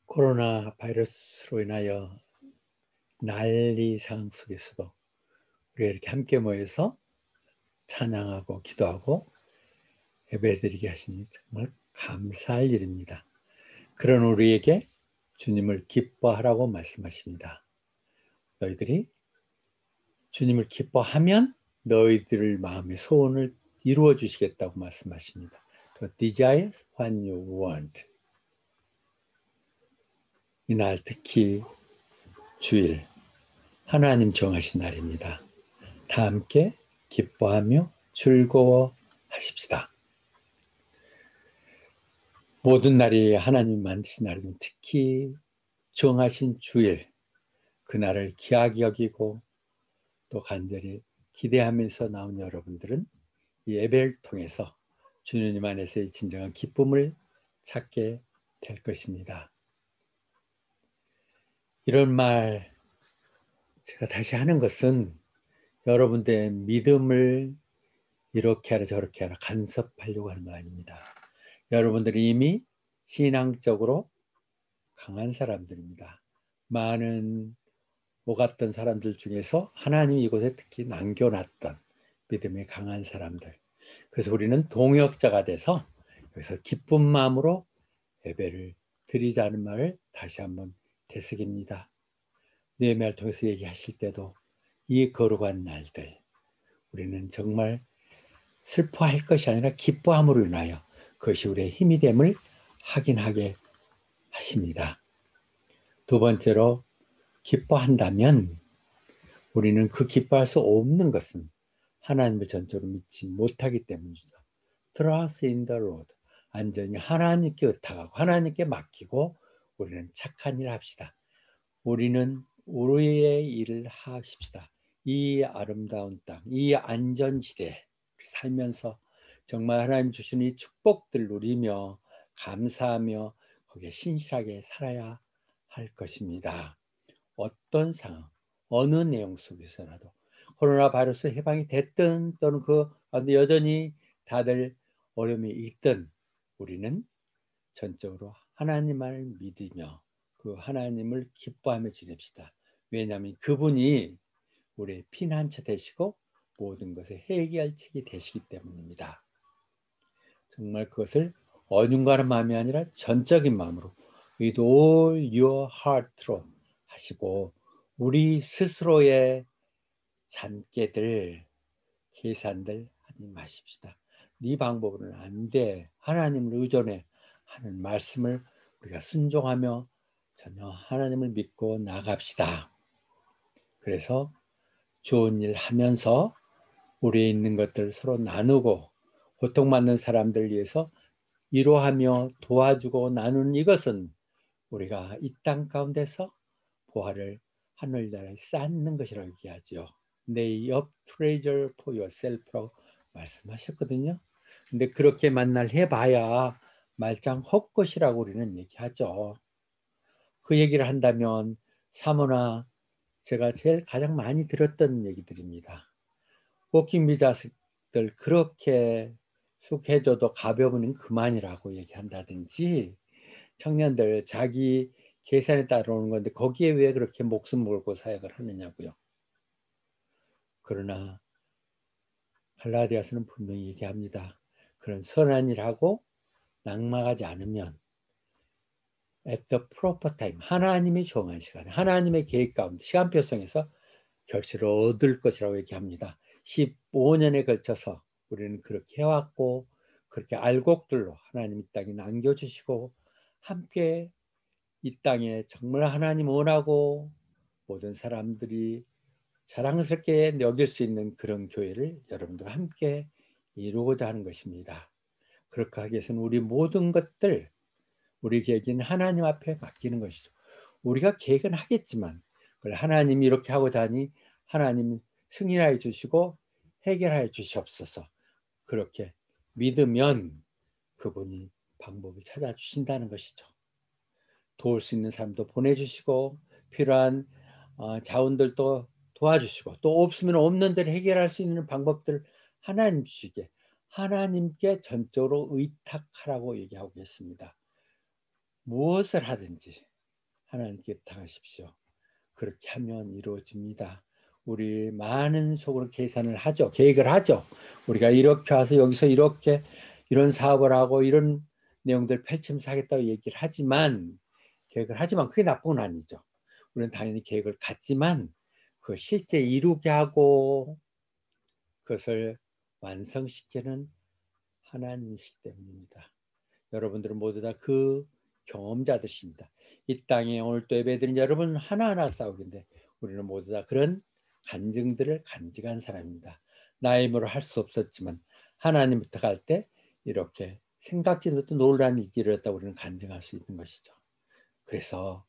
코로나 바이러스로 인하여 난리 상황 속에서도 우리가 이렇게 함께 모여서 찬양하고 기도하고 예배드리게 하시니 정말 감사할 일입니다. 그런 우리에게 주님을 기뻐하라고 말씀하십니다. 너희들이 주님을 기뻐하면 너희들 마음의 소원을 이루어 주시겠다고 말씀하십니다. The desire what you want. 이날 특히 주일 하나님 정하신 날입니다. 다 함께 기뻐하며 즐거워하십시다. 모든 날이 하나님 만드신 날이면 특히 정하신 주일, 그날을 귀하게 여기고 또 간절히 기대하면서 나온 여러분들은 이 예배를 통해서 주님 안에서의 진정한 기쁨을 찾게 될 것입니다. 이런 말 제가 다시 하는 것은 여러분들의 믿음을 이렇게 하라 저렇게 하라 간섭하려고 하는 거 아닙니다. 여러분들이 이미 신앙적으로 강한 사람들입니다. 많은 오갔던 사람들 중에서 하나님이 이곳에 특히 남겨놨던 믿음이 강한 사람들. 그래서 우리는 동역자가 돼서 여기서 기쁜 마음으로 예배를 드리자는 말을 다시 한번 되새깁니다. 느헤미야를 통해서 얘기하실 때도 이 거룩한 날들 우리는 정말 슬퍼할 것이 아니라 기뻐함으로 인하여 그것이 우리의 힘이 됨을 확인하게 하십니다. 두 번째로 기뻐한다면 우리는 그 기뻐할 수 없는 것은 하나님을 전적으로 믿지 못하기 때문이죠. Trust in the Lord. 완전히 하나님께 의탁하고 하나님께 맡기고 우리는 착한 일을 합시다. 우리는 우리의 일을 하십시다. 이 아름다운 땅, 이 안전지대에 살면서 정말 하나님 주시는 이 축복들 누리며 감사하며 거기에 신실하게 살아야 할 것입니다. 어떤 상황, 어느 내용 속에서라도 코로나 바이러스 해방이 됐든 또는 그 여전히 다들 어려움이 있든 우리는 전적으로 하나님을 믿으며 그 하나님을 기뻐하며 지냅시다. 왜냐하면 그분이 우리의 피난처 되시고 모든 것의 해결책이 되시기 때문입니다. 정말 그것을 어중간한 마음이 아니라 전적인 마음으로 with all your heart로 하시고 우리 스스로의 잔꾀들, 계산들 하지 마십시다. 네 방법으로는 안 돼. 하나님을 의존해 하는 말씀을 우리가 순종하며 전혀 하나님을 믿고 나갑시다. 그래서 좋은 일 하면서 우리에 있는 것들을 서로 나누고 고통받는 사람들을 위해서 위로하며 도와주고 나누는 이것은 우리가 이 땅 가운데서 보화를 하늘나라에 쌓는 것이라고 얘기하죠. Lay up treasure for yourself라고 말씀하셨거든요. 근데 그렇게 만날 해봐야 말짱 헛것이라고 우리는 얘기하죠. 그 얘기를 한다면 사모나 제가 제일 가장 많이 들었던 얘기들입니다. 워킹 비자식들 그렇게 숙해줘도 가벼우면 그만이라고 얘기한다든지 청년들 자기 계산에 따라오는 건데 거기에 왜 그렇게 목숨 걸고 사역을 하느냐고요. 그러나 갈라디아서는 분명히 얘기합니다. 그런 선한 일하고 낙망하지 않으면 at the proper time 하나님이 정한 시간에 하나님의 계획 가운데 시간표성에서 결실을 얻을 것이라고 얘기합니다. 15년에 걸쳐서 우리는 그렇게 해왔고 그렇게 알곡들로 하나님 이 땅에 남겨주시고 함께 이 땅에 정말 하나님 원하고 모든 사람들이 자랑스럽게 여길 수 있는 그런 교회를 여러분들 함께 이루고자 하는 것입니다. 그렇게 하기 위해서는 우리 모든 것들 우리 계획은 하나님 앞에 맡기는 것이죠. 우리가 계획은 하겠지만 그걸 하나님이 이렇게 하고자 하니 하나님 승인하여 주시고 해결하여 주시옵소서. 그렇게 믿으면 그분이 방법을 찾아주신다는 것이죠. 도울 수 있는 사람도 보내주시고 필요한 자원들도 도와주시고 또 없으면 없는 대로 해결할 수 있는 방법들 하나님 주시게 하나님께 전적으로 의탁하라고 얘기하고 있습니다. 무엇을 하든지 하나님께 부탁하십시오. 그렇게 하면 이루어집니다. 우리 많은 속으로 계산을 하죠. 계획을 하죠. 우리가 이렇게 와서 여기서 이렇게 이런 사업을 하고 이런 내용들 펼치면서 하겠다고 얘기를 하지만 계획을 하지만 그게 나쁜 건 아니죠. 우리는 당연히 계획을 갖지만 그 실제 이루게 하고 그것을 완성시키는 하나님이시기 때문입니다. 여러분들은 모두 다 그 경험자들입니다. 이 땅에 오늘 또 예배드린 여러분 하나하나 싸우긴데 우리는 모두 다 그런 간증들을 간직한 사람입니다. 나의 힘으로 할 수 없었지만 하나님 부탁할 때 이렇게 생각지도 못한 놀라운 일이 일어났다고 우리는 간증할 수 있는 것이죠. 그래서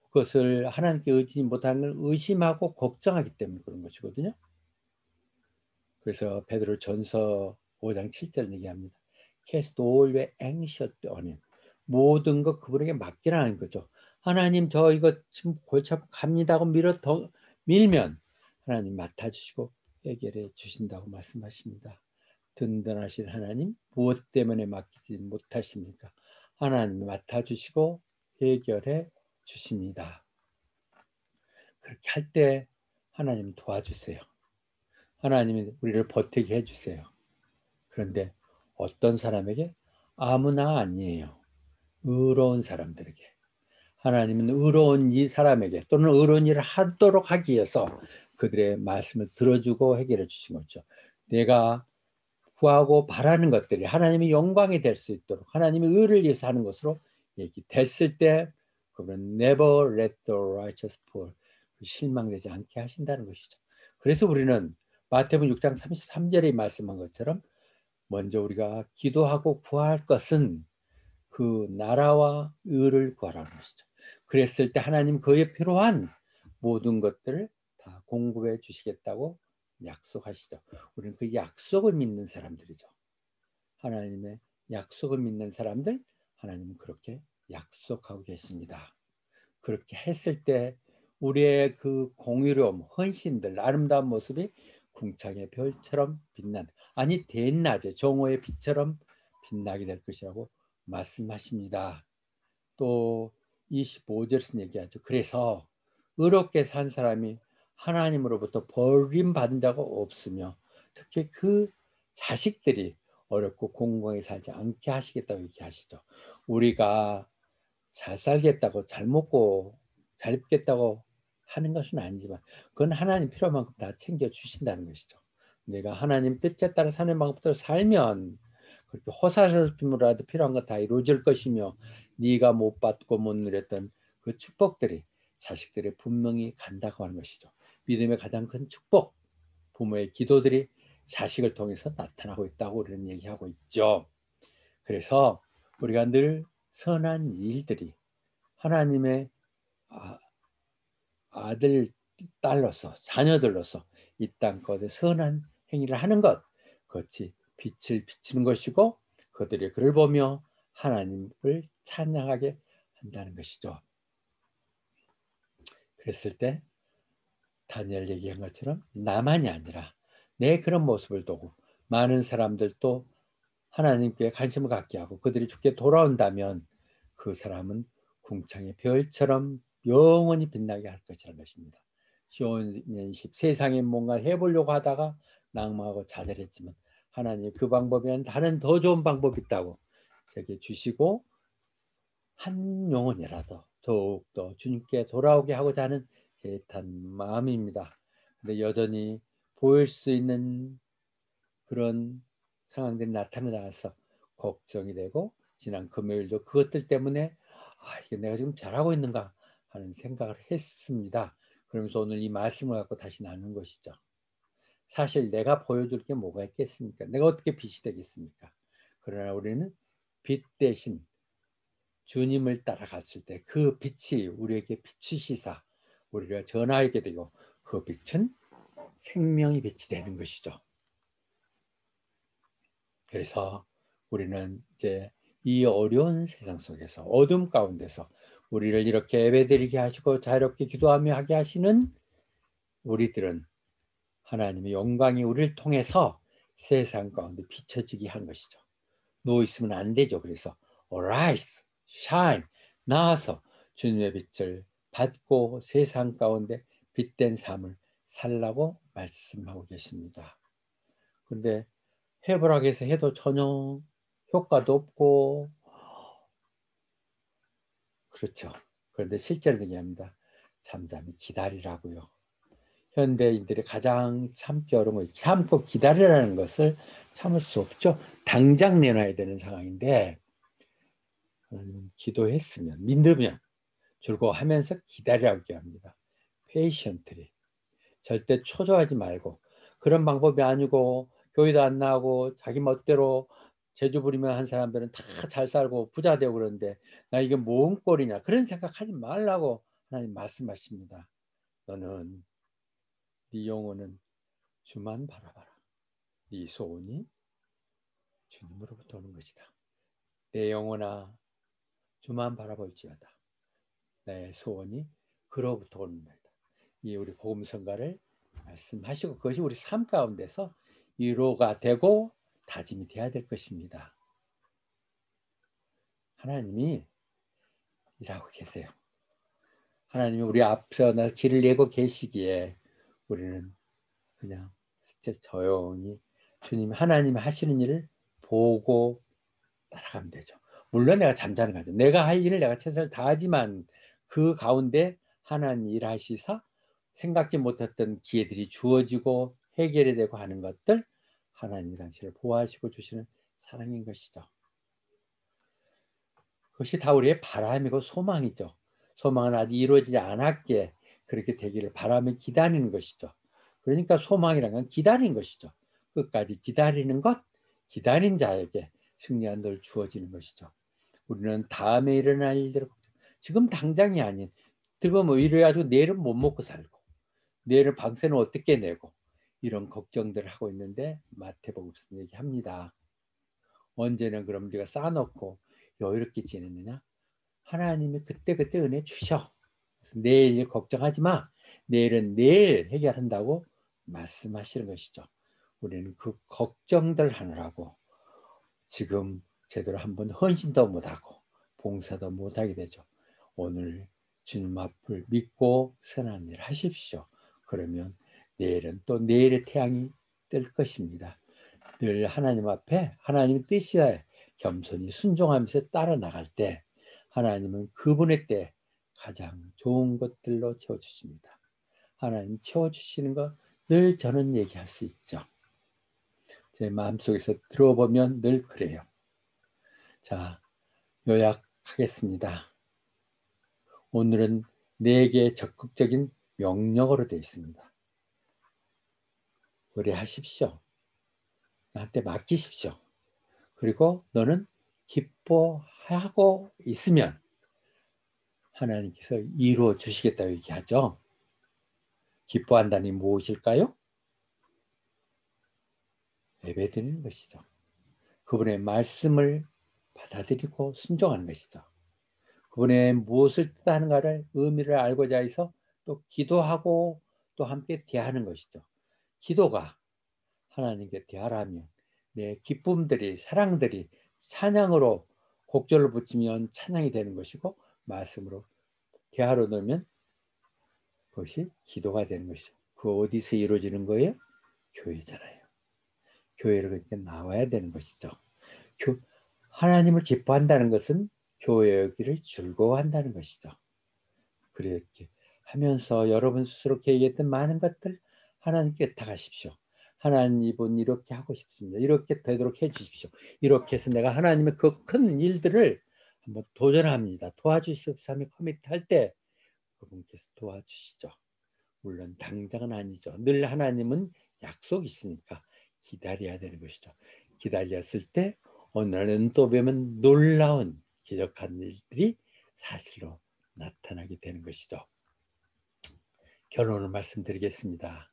그것을 하나님께 의지 못하는 걸 의심하고 걱정하기 때문에 그런 것이거든요. 그래서 베드로 전서 5장 7절 얘기합니다. Cast all your anxious on him. 모든 것 그분에게 맡기라는 거죠. 하나님 저 이거 지금 골치 아프고 갑니다 하고 밀면 하나님 맡아주시고 해결해 주신다고 말씀하십니다. 든든하신 하나님 무엇 때문에 맡기지 못하십니까? 하나님 맡아주시고 해결해 주십니다. 그렇게 할 때 하나님 도와주세요. 하나님이 우리를 버티게 해주세요. 그런데 어떤 사람에게? 아무나 아니에요. 의로운 사람들에게. 하나님은 의로운 이 사람에게 또는 의로운 일을 하도록 하기 위해서 그들의 말씀을 들어주고 해결해 주신 거죠. 내가 구하고 바라는 것들이 하나님의 영광이 될 수 있도록 하나님의 의를 위해서 하는 것으로 얘기됐을 때 그분은 never let the righteous fall, 실망되지 않게 하신다는 것이죠. 그래서 우리는 마태복음 6장 33절에 말씀한 것처럼 먼저 우리가 기도하고 구할 것은 그 나라와 의를 구하라는 것이죠. 그랬을 때 하나님 그에 필요한 모든 것들을 다 공급해 주시겠다고 약속하시죠. 우리는 그 약속을 믿는 사람들이죠. 하나님의 약속을 믿는 사람들, 하나님은 그렇게 약속하고 계십니다. 그렇게 했을 때 우리의 그 공의로움, 헌신들, 아름다운 모습이 궁창의 별처럼 빛난, 아니 대낮에 정오의 빛처럼 빛나게 될 것이라고 말씀하십니다. 또 25절에서 얘기하죠. 그래서 의롭게 산 사람이 하나님으로부터 버림받은 자가 없으며 특히 그 자식들이 어렵고 공공하게 살지 않게 하시겠다고 얘기하시죠. 우리가 잘 살겠다고 잘 먹고 잘 입겠다고 하는 것은 아니지만 그건 하나님 필요한 만큼 다 챙겨주신다는 것이죠. 내가 하나님 뜻에 따라 사는 방법대로 살면 그렇게 호사스름으로라도 필요한 거 다 이루어질 것이며 네가 못 받고 못 누렸던 그 축복들이 자식들이 분명히 간다고 하는 것이죠. 믿음의 가장 큰 축복, 부모의 기도들이 자식을 통해서 나타나고 있다고 우리는 얘기하고 있죠. 그래서 우리가 늘 선한 일들이 하나님의 아들, 딸로서 자녀들로서 이 땅가운데 선한 행위를 하는 것, 그것이 빛을 비추는 것이고 그들이 그를 보며 하나님을 찬양하게 한다는 것이죠. 그랬을 때 다니엘 얘기한 것처럼 나만이 아니라 내 그런 모습을 보고 많은 사람들도 하나님께 관심을 갖게 하고 그들이 주께 돌아온다면 그 사람은 궁창의 별처럼 영원히 빛나게 할 것이라는 것입니다. 시온연십 세상에 뭔가 해보려고 하다가 낭망하고 좌절했지만 하나님 그 방법에는 다른 더 좋은 방법이 있다고 제게 주시고 한 영혼이라도 더욱더 주님께 돌아오게 하고자 하는 제 애탄 마음입니다. 근데 여전히 보일 수 있는 그런 상황들이 나타나서 걱정이 되고 지난 금요일도 그것들 때문에 이게 내가 지금 잘하고 있는가 하는 생각을 했습니다. 그러면서 오늘 이 말씀을 갖고 다시 나눈 것이죠. 사실 내가 보여줄 게 뭐가 있겠습니까? 내가 어떻게 빛이 되겠습니까? 그러나 우리는 빛 대신 주님을 따라갔을 때 그 빛이 우리에게 비추시사 우리가 전하게 되고 그 빛은 생명의 빛이 되는 것이죠. 그래서 우리는 이제 이 어려운 세상 속에서 어둠 가운데서 우리를 이렇게 예배드리게 하시고 자유롭게 기도하며 하게 하시는 우리들은 하나님의 영광이 우리를 통해서 세상 가운데 비춰지게 한 것이죠. 누워 있으면 안 되죠. 그래서 arise, shine, 나와서 주님의 빛을 받고 세상 가운데 빛된 삶을 살라고 말씀하고 계십니다. 그런데 해보라고 해서 해도 전혀 효과도 없고, 그렇죠. 그런데 실제로 얘기합니다. 잠잠히 기다리라고요. 현대인들이 가장 참기 어려운 거, 참고 기다리라는 것을 참을 수 없죠. 당장 내놔야 되는 상황인데, 기도했으면, 믿으면 즐거워하면서 기다리라고 합니다. patiently. 절대 초조하지 말고, 그런 방법이 아니고 교회도 안 나오고 자기 멋대로 재주 부리면 한 사람들은 다 잘 살고 부자 되고 그러는데 나 이게 뭔 꼴이냐, 그런 생각하지 말라고 하나님 말씀하십니다. 너는 네 영혼은 주만 바라봐라. 네 소원이 주님으로부터 오는 것이다. 내 영혼아 주만 바라볼지어다. 내 소원이 그로부터 오는 것이다. 이 우리 복음성가를 말씀하시고 그것이 우리 삶 가운데서 위로가 되고 다짐이 돼야 될 것입니다. 하나님이 일하고 계세요. 하나님이 우리 앞서 길을 내고 계시기에 우리는 그냥 조용히 주님 하나님이 하시는 일을 보고 따라가면 되죠. 물론 내가 잠자는 거죠. 내가 할 일을 내가 최선을 다하지만 그 가운데 하나님 일하시사 생각지 못했던 기회들이 주어지고 해결이 되고 하는 것들, 하나님이 당신을 보호하시고 주시는 사랑인 것이죠. 그것이 다 우리의 바람이고 소망이죠. 소망은 아직 이루어지지 않았기에 그렇게 되기를 바라며 기다리는 것이죠. 그러니까 소망이라는 건 기다리는 것이죠. 끝까지 기다리는 것, 기다린 자에게 승리가 늘 주어지는 것이죠. 우리는 다음에 일어날 일대로, 지금 당장이 아닌, 지금 이래가지고 내일은 못 먹고 살고 내일 방세는 어떻게 내고 이런 걱정들을 하고 있는데 마태복음 얘기합니다. 언제는 그럼 네가 쌓아놓고 여유롭게 지냈느냐? 하나님이 그때그때 은혜 주셔. 내일 걱정하지 마. 내일은 내일 해결한다고 말씀하시는 것이죠. 우리는 그 걱정들 하느라고 지금 제대로 한번 헌신도 못하고 봉사도 못하게 되죠. 오늘 주님 앞을 믿고 선한 일 하십시오. 그러면 내일은 또 내일의 태양이 뜰 것입니다. 늘 하나님 앞에 하나님 뜻에 겸손히 순종하면서 따라 나갈 때 하나님은 그분의 때 가장 좋은 것들로 채워주십니다. 하나님 채워주시는 거 늘 저는 얘기할 수 있죠. 제 마음속에서 들어보면 늘 그래요. 자, 요약하겠습니다. 오늘은 4개의 적극적인 명령어로 되어 있습니다. 의뢰하십시오. 나한테 맡기십시오. 그리고 너는 기뻐하고 있으면 하나님께서 이루어 주시겠다고 얘기하죠. 기뻐한다니 무엇일까요? 예배드리는 것이죠. 그분의 말씀을 받아들이고 순종하는 것이죠. 그분의 무엇을 뜻하는가를 의미를 알고자 해서 또 기도하고 또 함께 대하는 것이죠. 기도가 하나님께 대하라면 내 기쁨들이 사랑들이 찬양으로 곡절로 붙이면 찬양이 되는 것이고 말씀으로 대하러 넣으면 그것이 기도가 되는 것이죠. 그 어디서 이루어지는 거예요? 교회잖아요. 교회를 그러니까 나와야 되는 것이죠. 하나님을 기뻐한다는 것은 교회 여기를 즐거워한다는 것이죠. 그렇게 하면서 여러분 스스로 계획했던 많은 것들 하나님께 탁하십시오. 하나님은 이렇게 하고 싶습니다. 이렇게 되도록 해주십시오. 이렇게 해서 내가 하나님의 그 큰 일들을 한번 도전합니다. 도와주십시오. 커밋할 때 그분께서 도와주시죠. 물론 당장은 아니죠. 늘 하나님은 약속이 있으니까 기다려야 되는 것이죠. 기다렸을 때 어느 날은 또 보면 놀라운 기적한 일들이 사실로 나타나게 되는 것이죠. 결론을 말씀드리겠습니다.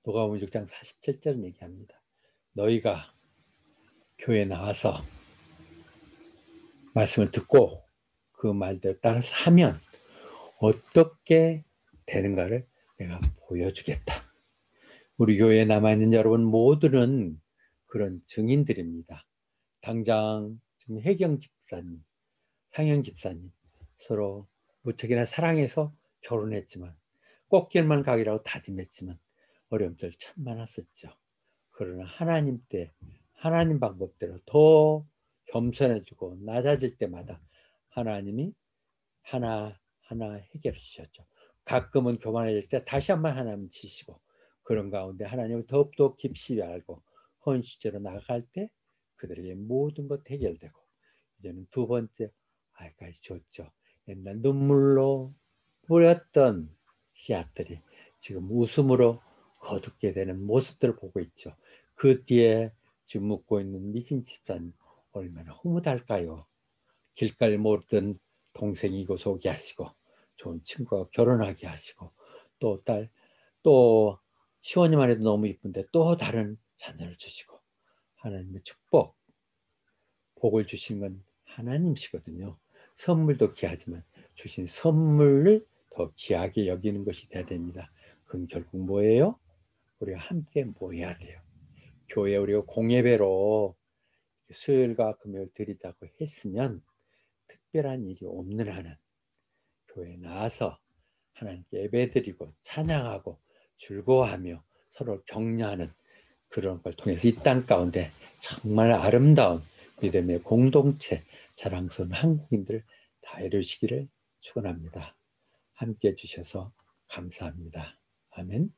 누가복음 6장 47절 얘기합니다. 너희가 교회에 나와서 말씀을 듣고 그 말대로 따라서 하면 어떻게 되는가를 내가 보여주겠다. 우리 교회에 남아있는 여러분 모두는 그런 증인들입니다. 당장 지금 혜경 집사님, 상영 집사님 서로 무척이나 사랑해서 결혼했지만 꽃길만 가기라고 다짐했지만 어려움들 참 많았었죠. 그러나 하나님 때 하나님 방법대로 더 겸손해지고 낮아질 때마다 하나님이 하나하나 해결해 주셨죠. 가끔은 교만해질 때 다시 한번 하나님 치시고 그런 가운데 하나님을 더욱더 깊이 알고 헌신으로 나아갈 때 그들에게 모든 것 해결되고 이제는 두 번째 아이까지 좋죠. 옛날 눈물로 뿌렸던 씨앗들이 지금 웃음으로 거둡게 되는 모습들을 보고 있죠. 그 뒤에 지금 묻고 있는 미진 집사님 얼마나 흐뭇할까요? 길가를 모르던 동생이고 소개 하시고 좋은 친구가 결혼하게 하시고 또 딸 또 시원이만 해도 너무 이쁜데 또 다른 자녀를 주시고 하나님의 축복 복을 주신 건 하나님이시거든요. 선물도 귀하지만 주신 선물을 더 귀하게 여기는 것이 돼야 됩니다. 그럼 결국 뭐예요? 우리가 함께 모여야 돼요. 교회 우리가 공예배로 수요일과 금요일 드리자고 했으면 특별한 일이 없는 한은 교회에 나와서 하나님께 예배드리고 찬양하고 즐거워하며 서로 격려하는 그런 걸 통해서 이 땅 가운데 정말 아름다운 믿음의 공동체 자랑스러운 한국인들 다 이루시기를 축원합니다. 함께해 주셔서 감사합니다. 아멘.